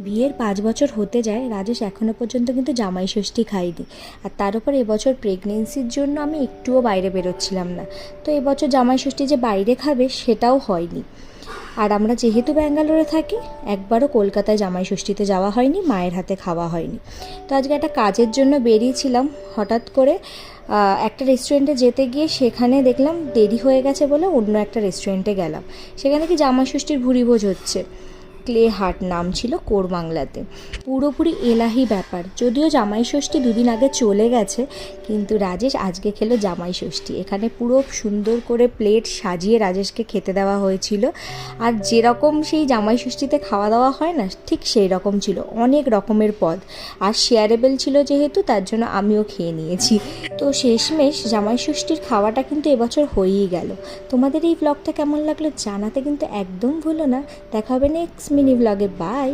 বিয়ের 5 বছর হতে যায়, রাজেশ এখনও পর্যন্ত কিন্তু জামাই ষষ্ঠী খাইনি। আর তার উপর এবছর প্রেগনেন্সির জন্য আমি একটুও বাইরে বেরোচ্ছিলাম না। তো এবছর জামাই ষষ্ঠী যে বাইরে খাবে সেটাও হয়নি। আর আমরা যেহেতু ব্যাঙ্গালোরে থাকি, একবারও কলকাতায় জামাই ষষ্ঠীতে যাওয়া হয়নি, মায়ের হাতে খাওয়া হয়নি। তো আজকে একটা কাজের জন্য বেরিয়েছিলাম, হঠাৎ করে একটা রেস্টুরেন্টে যেতে গিয়ে সেখানে দেখলাম দেরি হয়ে গেছে বলে অন্য একটা রেস্টুরেন্টে গেলাম। সেখানে কি জামাই ষষ্ঠীর ভুরিভোজ হচ্ছে। ক্লে হাট নাম ছিল, কোরবাংলাতে। পুরোপুরি এলাহি ব্যাপার। যদিও জামাই ষষ্ঠী দুদিন আগে চলে গেছে, কিন্তু রাজেশ আজকে খেলো জামাই ষষ্ঠী। এখানে পুরো সুন্দর করে প্লেট সাজিয়ে রাজেশকে খেতে দেওয়া হয়েছিল। আর যেরকম সেই জামাই ষষ্ঠীতে খাওয়া দাওয়া হয় না, ঠিক সেই রকম ছিল। অনেক রকমের পদ, আর শেয়ারেবল ছিল যেহেতু, তার জন্য আমিও খেয়ে নিয়েছি। তো শেষমেশ জামাই ষষ্ঠীর খাওয়াটা কিন্তু এবছর হয়েই গেল। তোমাদের এই ব্লগটা কেমন লাগলো জানাতে কিন্তু একদম ভুলো না। দেখা হবে নেক্সট মিনি ব্লগে। বাই।